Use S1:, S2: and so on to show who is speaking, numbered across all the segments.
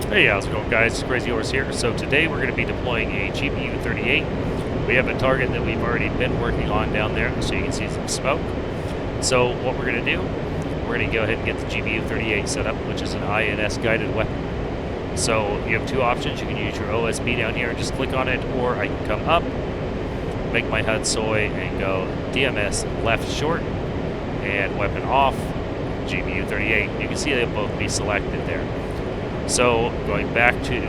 S1: Hey, how's it going, guys? Crazy Horse here. So today we're going to be deploying a GBU38. We have a target that we've already been working on down there, so you can see some smoke. So what we're going to do, we're going to go ahead and get the GBU38 set up, which is an INS guided weapon. So you have two options. You can use your OSB down here and just click on it, or I can come up, make my HUD soy, and go DMS left short, and weapon off, GBU38. You can see they'll both be selected there. So going back to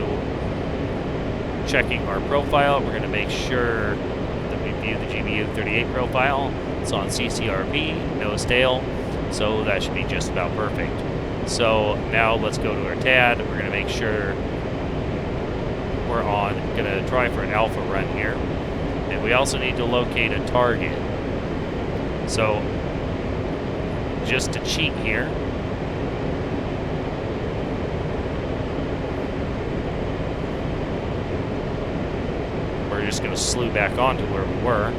S1: checking our profile, we're going to make sure that we view the GBU38 profile. It's on CCRP, no stale, so that should be just about perfect. So now let's go to our TAD. We're going to make sure we're on. Going to try for an alpha run here. And we also need to locate a target. So just to cheat here, we're just going to slew back onto where we were,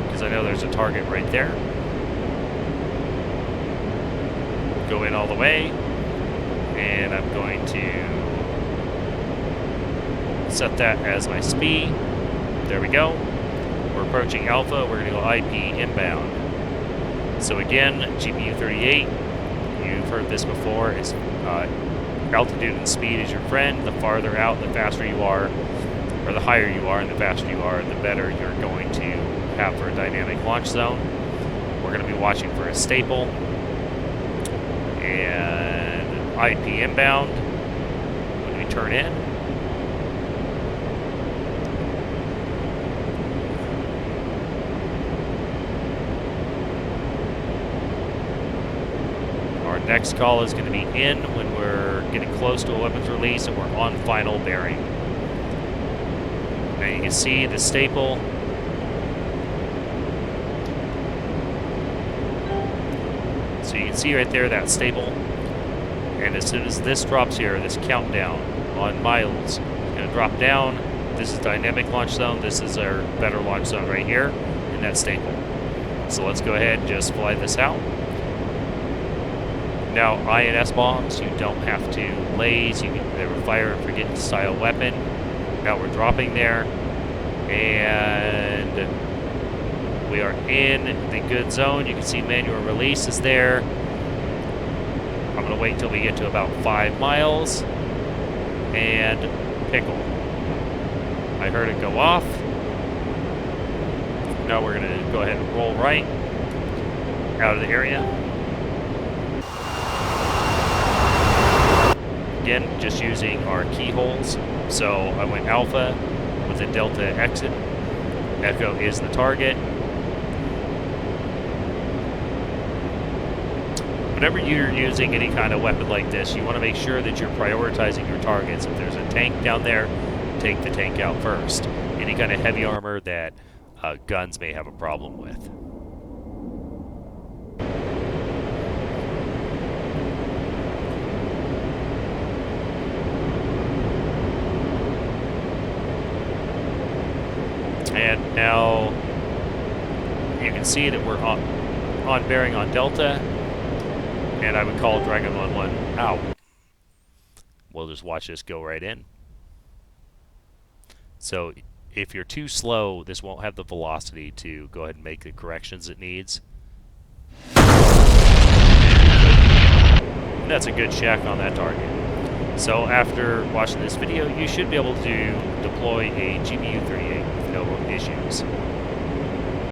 S1: because I know there's a target right there. Go in all the way, and I'm going to set that as my speed. There we go. We're approaching alpha. We're going to go IP inbound. So again, GBU38, you've heard this before, is altitude and speed is your friend. The farther out, the faster you are, or the higher you are and the faster you are, the better you're going to have for a dynamic launch zone. We're going to be watching for a staple. And IP inbound when we turn in. Our next call is going to be in when we're getting close to a weapons release and we're on final bearing. Now you can see the staple. So you can see right there that staple. And as soon as this drops here, this countdown on miles, it's going to drop down. This is dynamic launch zone. This is our better launch zone right here in that staple. So let's go ahead and just fly this out. Now INS bombs, you don't have to laze. You can never fire and forget style weapon. Now we're dropping there, and we are in the good zone. You can see manual release is there. I'm going to wait until we get to about 5 miles, and pickle. I heard it go off. Now we're going to go ahead and roll right out of the area. Again, just using our keyholes. So I went alpha with a delta exit. Echo is the target. Whenever you're using any kind of weapon like this, you want to make sure that you're prioritizing your targets. If there's a tank down there, take the tank out first. Any kind of heavy armor that guns may have a problem with. And now you can see that we're on bearing on Delta, and I would call Dragon 1-1 out. We'll just watch this go right in. So if you're too slow, this won't have the velocity to go ahead and make the corrections it needs. And that's a good check on that target. So after watching this video, you should be able to deploy a GBU38 with no issues.